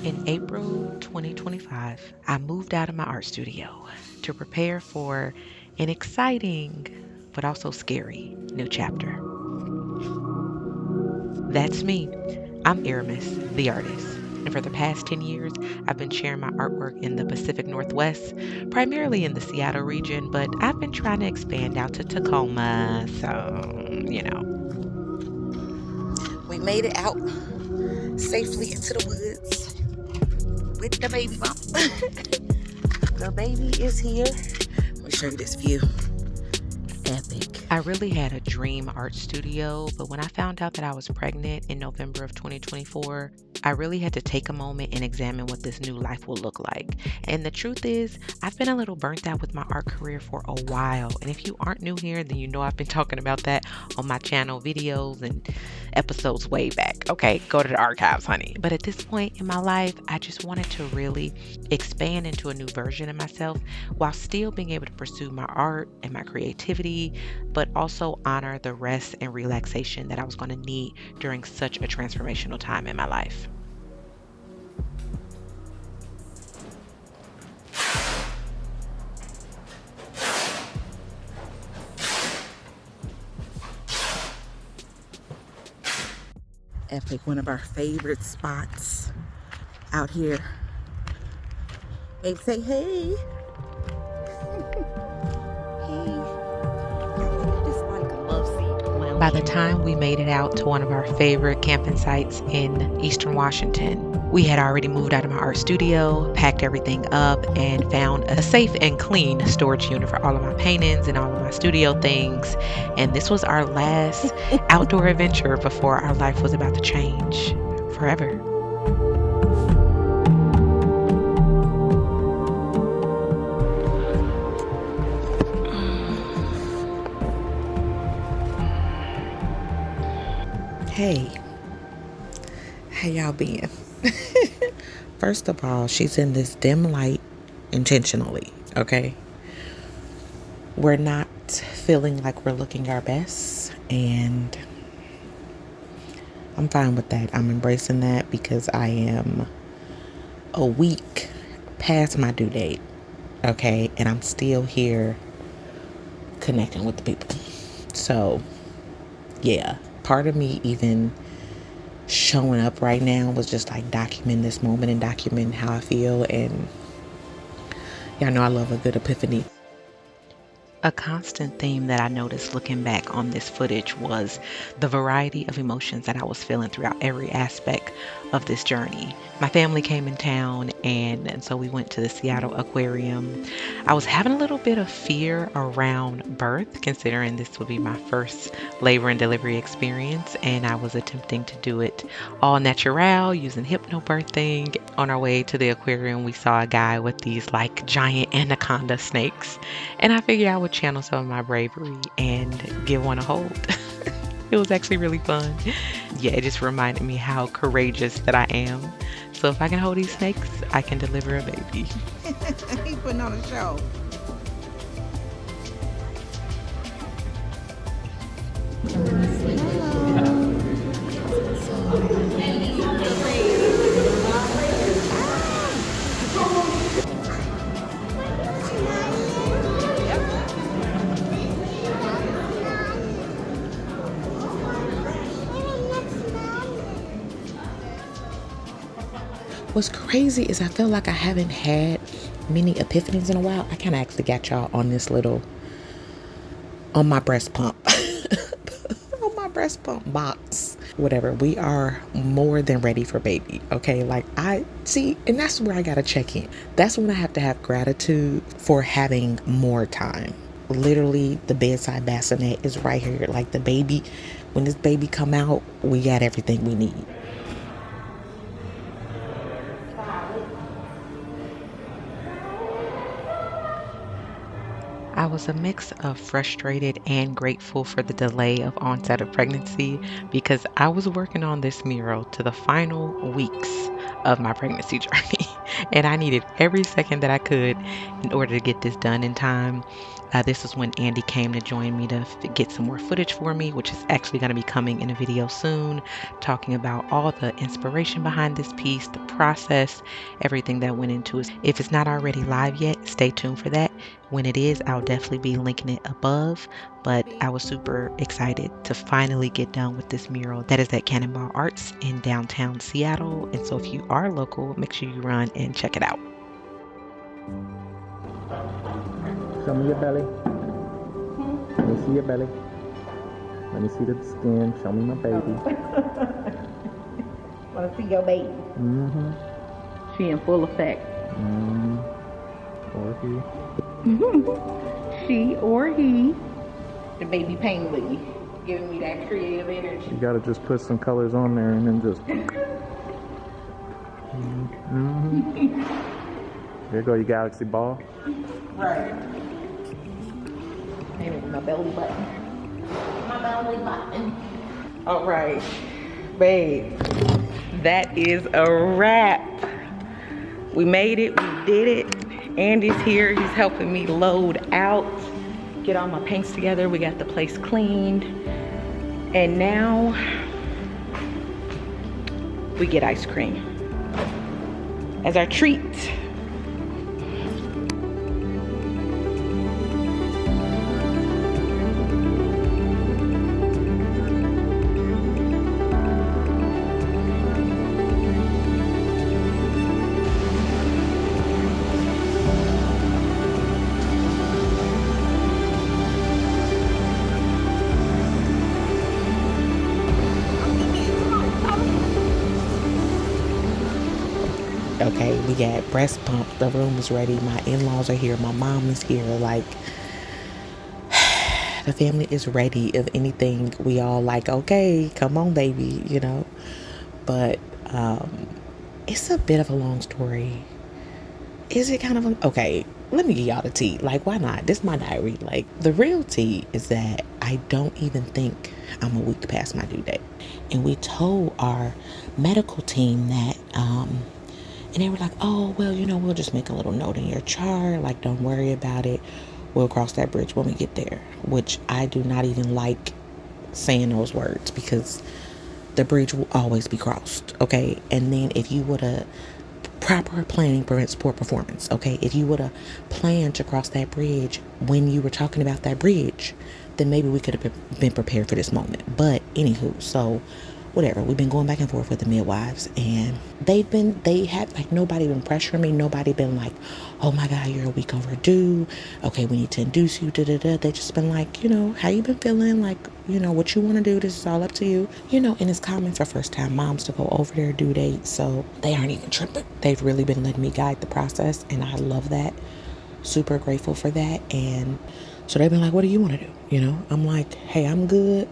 In April 2025, I moved out of my art studio to prepare for an exciting but also scary new chapter. That's me. I'm Aramis, the artist. And for the past 10 years, I've been sharing my artwork in the Pacific Northwest, primarily in the Seattle region, but I've been trying to expand out to Tacoma. So. We made it out safely into the woods with the baby bump. The baby is here. Let me show you this view. Epic. I really had a dream art studio, but when I found out that I was pregnant in November of 2024, I really had to take a moment and examine what this new life will look like. And the truth is, I've been a little burnt out with my art career for a while. And if you aren't new here, then you know I've been talking about that on my channel videos and episodes way back. Okay, go to the archives, honey. But at this point in my life, I just wanted to really expand into a new version of myself while still being able to pursue my art and my creativity, but also honor the rest and relaxation that I was going to need during such a transformational time in my life. Epic, one of our favorite spots out here. Babe, say hey. Hey. It's like a love seat. By the time we made it out to one of our favorite camping sites in Eastern Washington, we had already moved out of my art studio, packed everything up, and found a safe and clean storage unit for all of my paintings and all of my studio things. And this was our last outdoor adventure before our life was about to change forever. Hey, how y'all been? First of all, she's in this dim light intentionally, okay? We're not feeling like we're looking our best, and I'm fine with that. I'm embracing that because I am a week past my due date, okay? And I'm still here connecting with the people. So, yeah, part of me even showing up right now was just like document this moment and document how I feel. And y'all know I love a good epiphany. A constant theme that I noticed looking back on this footage was the variety of emotions that I was feeling throughout every aspect of this journey. My family came in town, and so we went to the Seattle Aquarium. I was having a little bit of fear around birth, considering this would be my first labor and delivery experience, and I was attempting to do it all natural using hypnobirthing. On our way to the aquarium, we saw a guy with these like giant anaconda snakes, and I figured I would channel some of my bravery and give one a hold. It was actually really fun. Yeah, it just reminded me how courageous that I am. So if I can hold these snakes, I can deliver a baby. He putting on a show. What's crazy is I feel like I haven't had many epiphanies in a while. I kind of actually got y'all on this little, on my breast pump, on my breast pump box, whatever. We are more than ready for baby. Okay. Like I see, and that's where I got to check in. That's when I have to have gratitude for having more time. Literally the bedside bassinet is right here. Like the baby, when this baby come out, we got everything we need. I was a mix of frustrated and grateful for the delay of onset of pregnancy because I was working on this mural to the final weeks of my pregnancy journey. And I needed every second that I could in order to get this done in time. This is when Andy came to join me to get some more footage for me, which is actually going to be coming in a video soon, talking about all the inspiration behind this piece, the process, everything that went into it. If it's not already live yet, stay tuned for that. When it is, I'll definitely be linking it above. But I was super excited to finally get done with this mural that is at Cannonball Arts in downtown Seattle. And so if you are local, make sure you run and check it out. Show me your belly. Let me see your belly. Let me see the skin. Show me my baby. Want to see your baby? Mm-hmm. She in full effect. Mm-hmm. Or he. She or he. The baby penguin giving me that creative energy. You gotta just put some colors on there and then just. Mm-hmm. There you go, your galaxy ball. Right. Maybe my belly button. My belly button. All right, babe. That is a wrap. We made it. We did it. Andy's here. He's helping me load out, get all my paints together. We got the place cleaned. And now we get ice cream as our treat. Okay, we got breast pump. The room is ready. My in-laws are here. My mom is here. Like, the family is ready. If anything, we all like, okay, come on, baby, you know. But it's a bit of a long story. Is it kind of okay? Let me give y'all the tea. Like, why not? This is my diary. Like, the real tea is that I don't even think I'm a week past my due date. And we told our medical team that and they were like, oh, well, you know, we'll just make a little note in your chart. Like, don't worry about it. We'll cross that bridge when we get there. Which I do not even like saying those words, because the bridge will always be crossed, okay? And then if you would have, proper planning prevents poor performance, okay? If you would have planned to cross that bridge when you were talking about that bridge, then maybe we could have been prepared for this moment. But anywho, so whatever, we've been going back and forth with the midwives, and they had like, nobody been pressuring me, nobody been like, oh my god, you're a week overdue, okay, we need to induce you, da-da-da. They just been like, you know, how you been feeling, like, you know, what you want to do, this is all up to you, you know. And it's common for first time moms to go over their due date, so they aren't even tripping. They've really been letting me guide the process, and I love that. Super grateful for that. And so they've been like, what do you want to do, you know? I'm like, hey, I'm good.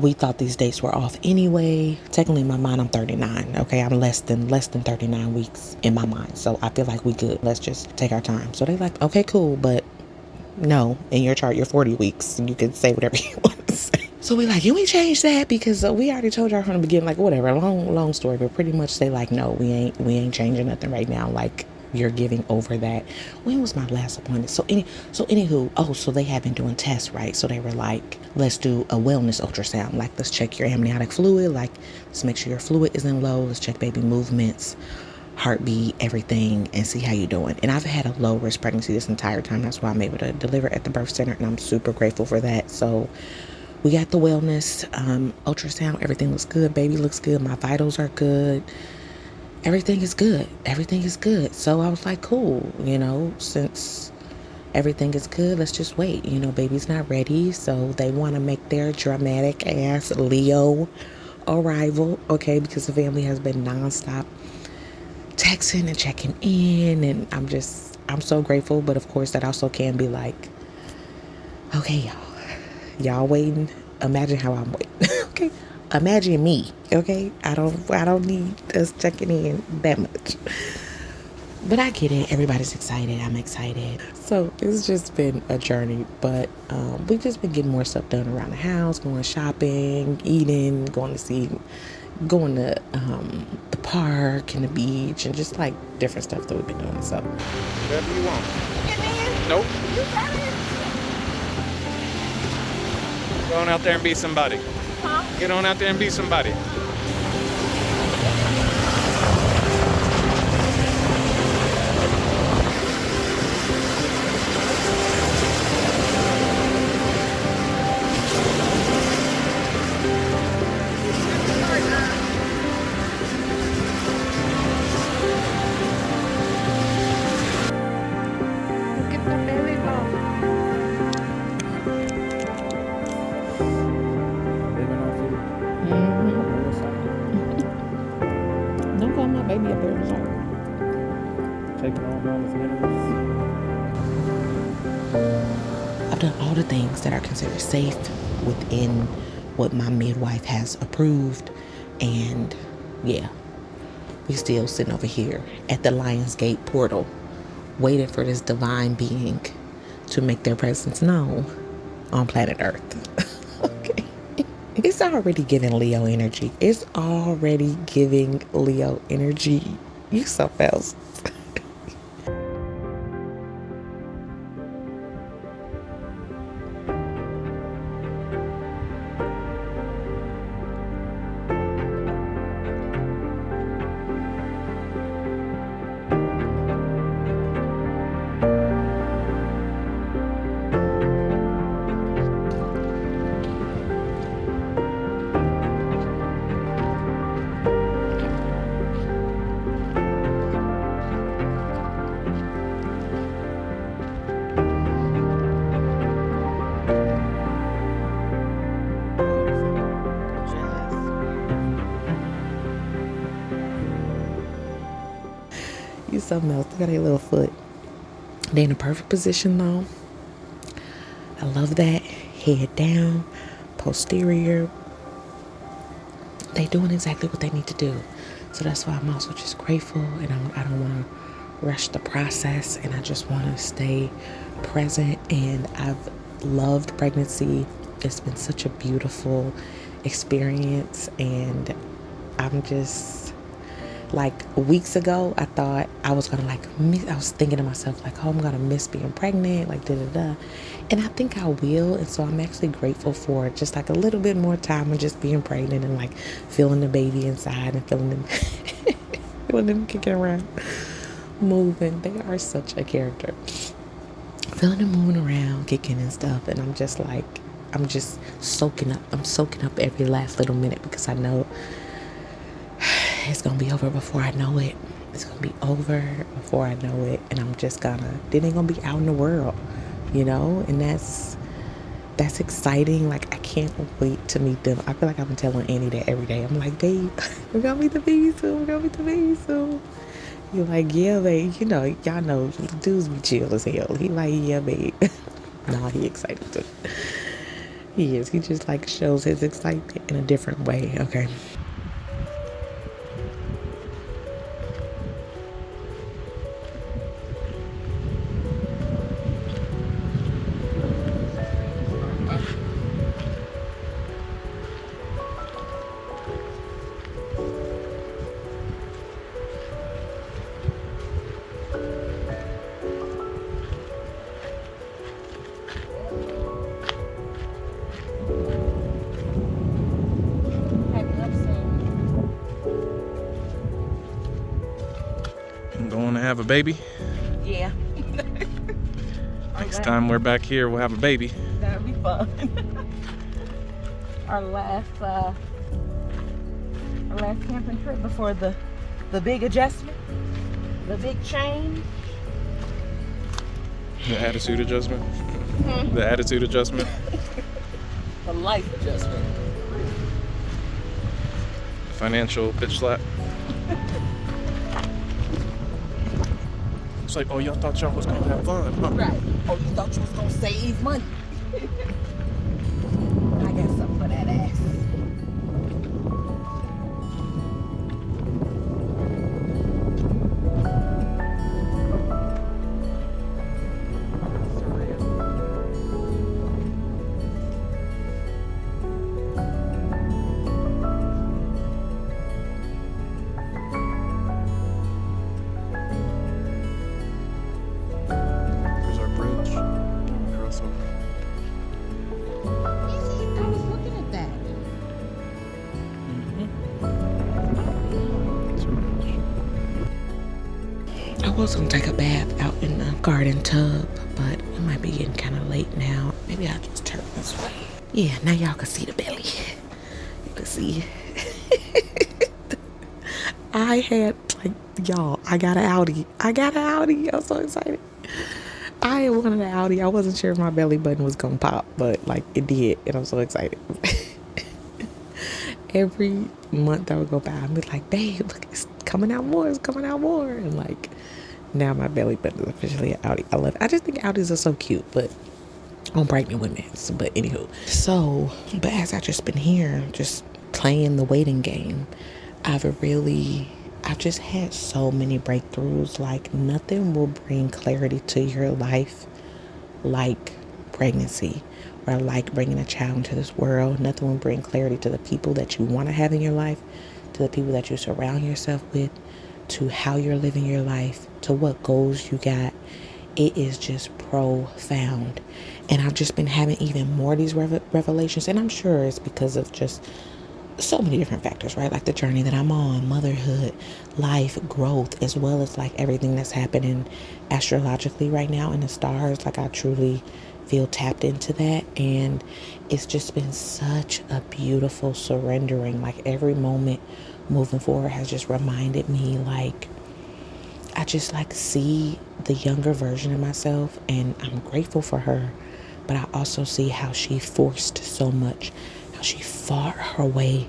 We thought these dates were off anyway. Technically in my mind, I'm 39. Okay, I'm less than 39 weeks in my mind. So I feel like we good. Let's just take our time. So they like, okay, cool, but no, in your chart you're 40 weeks. And you can say whatever you want to say. So we like, can we change that? Because we already told y'all from the beginning, like, whatever, long story, but pretty much they like, no, we ain't changing nothing right now. Like, you're giving over that. When was my last appointment? So anywho, so they have been doing tests, right? So they were like, let's do a wellness ultrasound. Like, let's check your amniotic fluid. Like, let's make sure your fluid isn't low. Let's check baby movements, heartbeat, everything, and see how you're doing. And I've had a low risk pregnancy this entire time. That's why I'm able to deliver at the birth center, and I'm super grateful for that. So we got the wellness ultrasound. Everything looks good. Baby looks good. My vitals are good. Everything is good. Everything is good. So I was like, cool, you know, since everything is good, let's just wait. You know, baby's not ready, so they want to make their dramatic ass Leo arrival, okay, because the family has been nonstop texting and checking in, and I'm so grateful. But of course, that also can be like, okay, y'all waiting. Imagine how I'm waiting. Okay. Imagine me, okay? I don't need us checking in that much. But I get it. Everybody's excited. I'm excited. So it's just been a journey. But we've just been getting more stuff done around the house, going shopping, eating, going to see going to the park and the beach and just like different stuff that we've been doing. So Whatever you want. Nope. Go on out there and be somebody. Get on out there and be somebody. Living on food. don't call my baby a baby shark. Taking on wellness minerals. I've done all the things that are considered safe within what my midwife has approved, and yeah, we still sitting over here at the Lionsgate portal waiting for this divine being to make their presence known on planet Earth. Okay. It's already giving Leo energy. It's already giving Leo energy. You something else. You something else. They got a little foot. They in a perfect position though. I love that. Head down, posterior. They doing exactly what they need to do. So that's why I'm also just grateful, and I don't want to rush the process, and I just want to stay present. And I've loved pregnancy. It's been such a beautiful experience, and I'm just like weeks ago I thought I was gonna I was thinking to myself like, oh, I'm gonna miss being pregnant, like da da da, and I think I will. And so I'm actually grateful for just like a little bit more time of just being pregnant and like feeling the baby inside and feeling them feeling them kicking around, moving. They are such a character, feeling them moving around, kicking and stuff. And I'm just soaking up every last little minute, because I know it's gonna be over before I know it. It's gonna be over before I know it, and then they're gonna be out in the world, and that's exciting. Like, I can't wait to meet them. I feel like I've been telling Annie that every day. I'm like, babe, we're gonna meet the baby soon. You're like, yeah, babe. Y'all know dudes be chill as hell. He like, yeah, babe. Nah, he excited too. He is. He just like shows his excitement in a different way. Okay. I'm going to have a baby. Yeah. Next time we're back here, we'll have a baby. That'll be fun. Our last camping trip before the big adjustment, the big change. The attitude adjustment. The attitude adjustment. The life adjustment. Financial bitch slap. It's like, oh, y'all thought y'all was gonna have fun, huh? Right. Oh, you thought you was gonna save money. I got something for that ass. was gonna take a bath out in the garden tub, but it might be getting kind of late now. Maybe I'll just turn this way. Yeah, now y'all can see the belly. You can see. I had, y'all, I got an Audi. I'm so excited. I had wanted an Audi. I wasn't sure if my belly button was gonna pop, but it did, and I'm so excited. Every month I would go by, I'd be like, babe, look, it's coming out more, and now my belly button is officially an Audi. I love it. I just think Audis are so cute, but on pregnant women. But anywho, but as I just been here, just playing the waiting game, I've just had so many breakthroughs. Nothing will bring clarity to your life like pregnancy, or like bringing a child into this world. Nothing will bring clarity to the people that you want to have in your life, to the people that you surround yourself with, to how you're living your life, to what goals you got. It is just profound. And I've just been having even more of these revelations. And I'm sure it's because of just so many different factors, right? Like the journey that I'm on, motherhood, life, growth, as well as everything that's happening astrologically right now in the stars. I truly feel tapped into that. And it's just been such a beautiful surrendering. Every moment moving forward has just reminded me, I just see the younger version of myself, and I'm grateful for her. But I also see how she forced so much, how she fought her way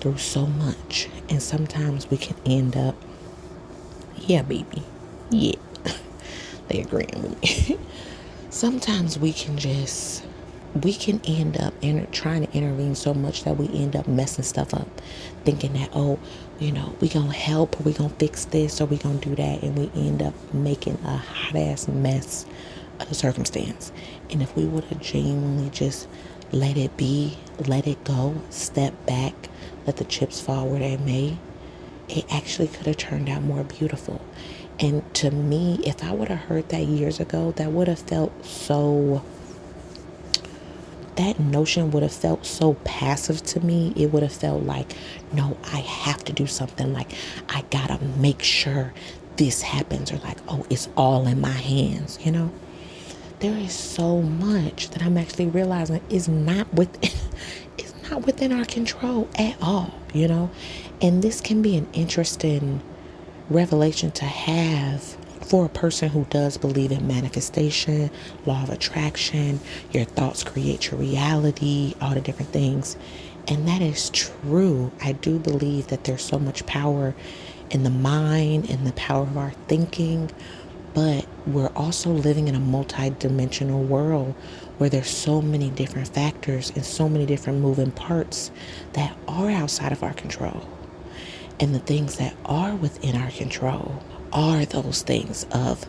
through so much. And sometimes we can end up, yeah, baby, yeah, they agreeing with me. Sometimes we can end up trying to intervene so much that we end up messing stuff up, thinking that, we gonna help, or we gonna fix this, or we gonna do that, and we end up making a hot ass mess of the circumstance. And if we would have genuinely just let it be, let it go, step back, let the chips fall where they may, it actually could have turned out more beautiful. And to me, if I would have heard that years ago, that notion would have felt so passive to me. It would have felt like, no, I have to do something. I gotta make sure this happens, or it's all in my hands, There is so much that I'm actually realizing is not within our control at all, And this can be an interesting revelation to have for a person who does believe in manifestation, law of attraction, your thoughts create your reality, all the different things. And that is true. I do believe that there's so much power in the mind and the power of our thinking, but we're also living in a multi-dimensional world where there's so many different factors and so many different moving parts that are outside of our control. And the things that are within our control are those things of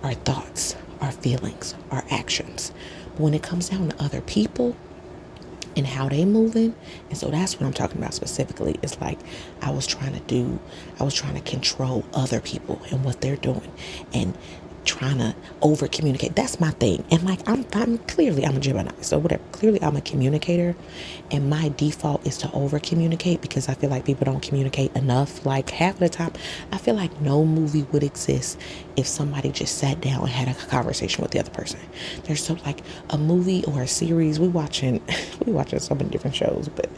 our thoughts, our feelings, our actions. But when it comes down to other people and how they moving, and so that's what I'm talking about specifically. It's I was trying to control other people and what they're doing, and trying to over communicate. That's my thing. And I'm clearly, I'm a Gemini, so whatever, clearly I'm a communicator, and my default is to over communicate because I feel like people don't communicate enough. Half of the time I feel like no movie would exist if somebody just sat down and had a conversation with the other person. There's so a movie or a series we watching so many different shows, but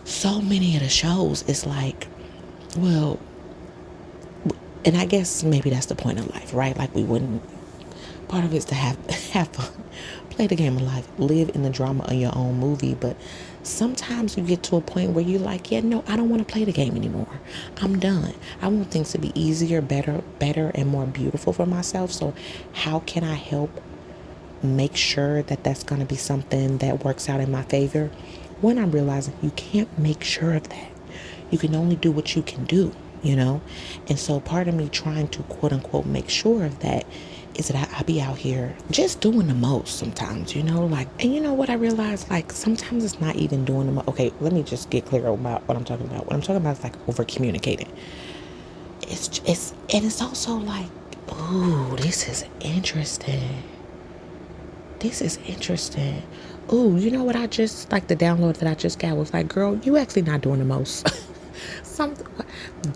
so many of the shows is well, and I guess maybe that's the point of life, right? Part of it is to have fun, play the game of life, live in the drama of your own movie. But sometimes you get to a point where you're I don't want to play the game anymore. I'm done. I want things to be easier, better, and more beautiful for myself. So how can I help make sure that that's going to be something that works out in my favor? When I'm realizing you can't make sure of that. You can only do what you can do. And so part of me trying to quote unquote make sure of that is that I be out here just doing the most sometimes, and you know what I realized, sometimes it's not even doing the most. Okay, let me just get clear about what I'm talking about. What I'm talking about is over communicating. It's also ooh, this is interesting. Ooh, you know what I just, the download that I just got was girl, you actually not doing the most.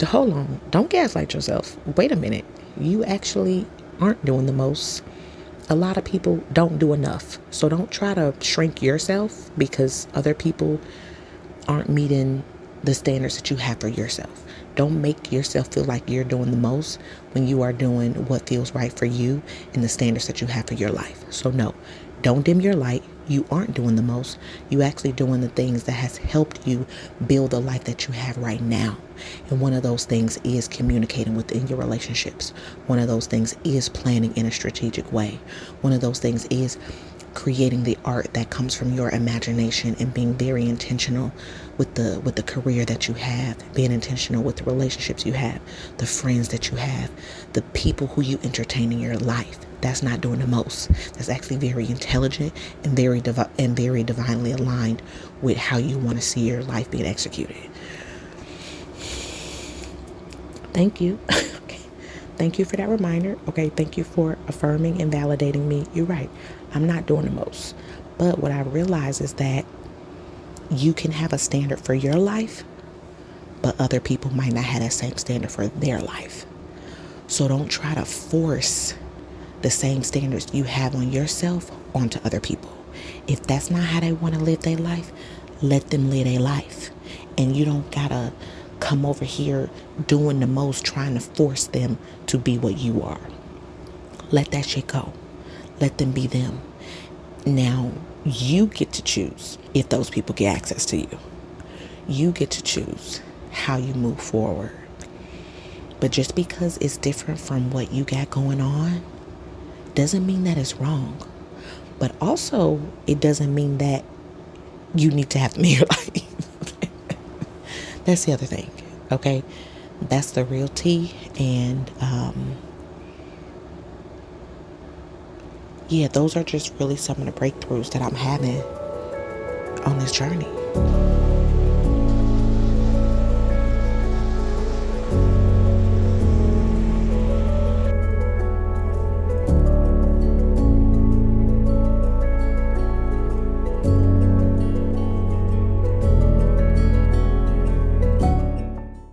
Hold on. Don't gaslight yourself. Wait a minute. You actually aren't doing the most. A lot of people don't do enough. So don't try to shrink yourself because other people aren't meeting the standards that you have for yourself. Don't make yourself feel like you're doing the most when you are doing what feels right for you and the standards that you have for your life. So no, don't dim your light. You aren't doing the most. You actually doing the things that has helped you build the life that you have right now. And one of those things is communicating within your relationships. One of those things is planning in a strategic way. One of those things is creating the art that comes from your imagination and being very intentional with the career that you have, being intentional with the relationships you have, the friends that you have, the people who you entertain in your life. That's not doing the most. That's actually very intelligent and very divinely aligned with how you want to see your life being executed. Thank you. Okay. Thank you for that reminder. Okay. Thank you for affirming and validating me. You're right. I'm not doing the most. But what I realize is that you can have a standard for your life, but other people might not have that same standard for their life. So don't try to force the same standards you have on yourself onto other people. If that's not how they want to live their life, let them live their life. And you don't gotta come over here doing the most, trying to force them to be what you are. Let that shit go. Let them be them. Now, you get to choose if those people get access to you. You get to choose how you move forward. But just because it's different from what you got going on doesn't mean that it's wrong. But also, it doesn't mean that you need to have them in your life. That's the other thing, okay? That's the real tea. And yeah, those are just really some of the breakthroughs that I'm having on this journey.